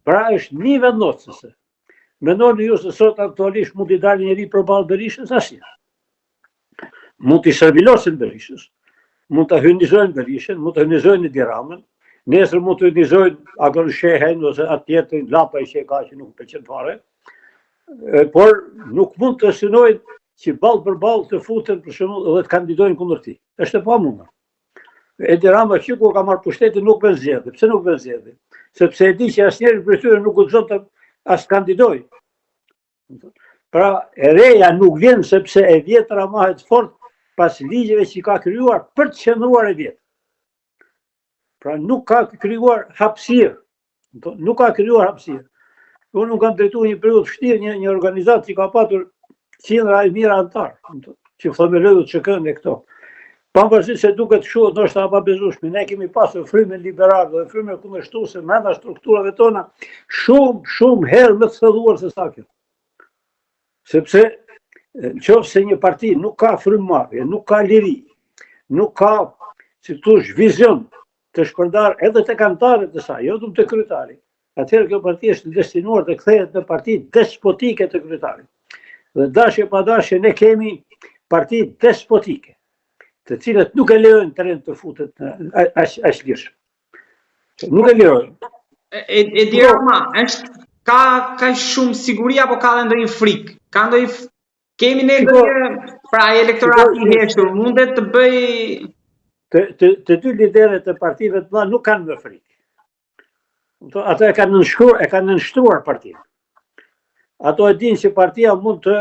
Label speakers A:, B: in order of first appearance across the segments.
A: Pra është një vendosëse. Mendoni ju se sot aktualisht mund t'i dalë njëri përballë Berishës, asnjë. Mund t'i servilosin Berishës, mund t'a hyndizojnë Berishën, mund t'a hyndizojnë Edi Ramën, nesër mund të hyndizojnë Agon Shehen ose atë tjetër Llapa që ka që nuk pëlqen fare, por nuk mund të synojnë që ballë për ballë të futen për shembull dhe të kandidojnë kundër tij. Është e pamundur. Edi Rama që kur ka marrë pushtetin nuk bën zgjedhje. Pse nuk bën zgjedhje? Sepse e di që asnjëri prej tyre nuk guxon të as kandidoj. Pra e reja nuk vjen sepse e vjetra mahet fort pas ligjeve që ka krijuar për të qëndruar e vjetër. Pra nuk ka krijuar hapësirë. Nuk ka krijuar hapësirë. Unë nuk kam drejtuar një periudhë vështirë një organizatë që ka patur qindra e mira antar, që themelojnë ÇK-n e këto. Pavarësisht se duket kështu, ndoshta pa bezueshme, ne kemi pasur frymën liberale dhe frymën kundërshtuese brenda strukturave tona shumë herë më të thelluar se sa kjo. Sepse nëse një parti nuk ka frymëmarrje, nuk ka liri, nuk ka, si thosh, vizion të shpërndar edhe tek anëtarët e saj, jo vetëm te kryetari. Atëherë kjo parti është destinuar të kthehet në parti despotike të kryetarit. Dhe dashje pa dashje ne kemi parti despotike, të cilët nuk e lejojnë terren të futet aq lirshëm. Nuk e lejojnë.
B: Edi Rama, ka shumë siguri apo ka edhe ndonjë frikë? Ka ndonjë kemi ne pra elektorati i heshtur, mundet të bëj
A: të dy liderët e partive të mëdha nuk kanë më frikë. Ato e kanë nënshtruar partinë. Ato e dinë që partia mund të,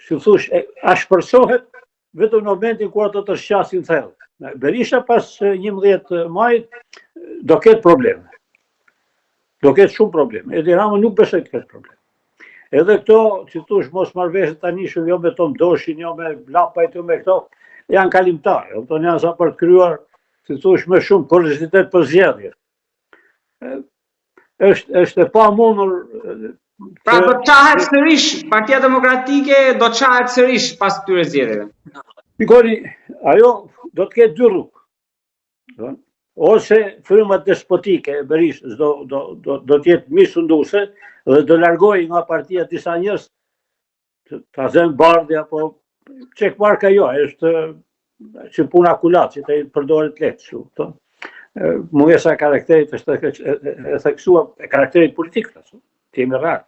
A: si thosh, ashpërsohet vetëm në momentin kur ato të shqasin thellë. Berisha pas 11 majit do ketë probleme. Do ketë shumë probleme. Edi Rama nuk besoj të ketë probleme. Edhe këto, si thosh, mos marrëveshje tani shumë jo me Tom Doshin, jo me Llapajt, jo me këto, janë kalimtare. Ato janë sa për të krijuar, si thosh, më shumë kuriozitet për zgjedhje. Është e pamundur.
B: Pra do të qahet sërish, Partia Demokratike do të qahet sërish pas këtyre zgjedhjeve.
A: Pikori, ajo do të ketë dy rrugë. Ose frymat despotike e Berishës do të jetë misunduese dhe do largojë nga partia disa njerëz, ta zënë Bardhi apo Çekmarka jo, është që puna kulat, që të përdoret lehtë kështu. Mungesa e karakterit është e theksuar, e karakterit politik, jemi rarë.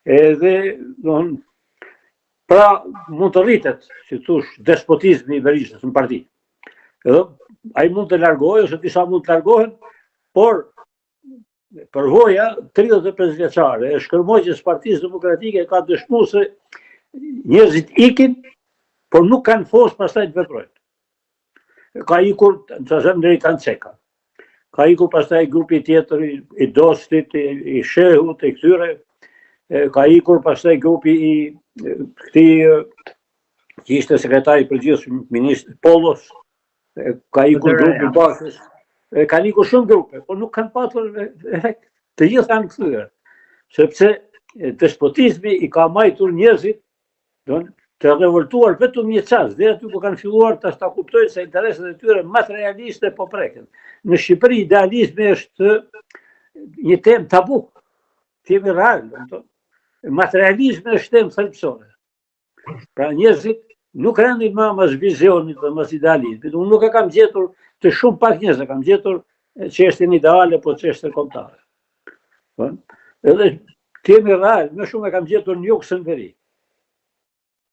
A: Edhe, pra mund të rritet, si thosh, despotizmi i Berishës në parti. Edhe ai mund të largohej ose disa mund të largohen, por përvoja 35 vjeçare e shkërmoqjes Partisë Demokratike ka dëshmuar se njerëzit ikin, por nuk kanë fos pastaj të veprojnë. Ka ikur, të them deri kanë ceka. Ka ikur pastaj grupi tjetër i Dostit, i Shehut, i këtyre. Ka ikur pastaj grupi i këtij që ishte sekretari i përgjithshëm ministri Pollos. Ka ikur grupi Bashës. Kanë ikur shumë grupe, por nuk kanë patur efekt. Të gjitha janë kthyer. Sepse despotizmi i ka majtur njerëzit të revoltuar vetëm një çast, dhe aty ku kanë filluar ta kuptojnë se interesat e tyre materialiste po preken. Në Shqipëri idealizmi është një temë tabu. Temë real, materializmi është temë thelbësore. Pra njerëzit nuk rendin më mas vizionit dhe mas idealizmit. Unë nuk e kam gjetur të shumë pak njerëz, kam gjetur çështjen ideale po çështje kombëtare. Edhe temë real, më shumë e kam gjetur në Jugosllavi.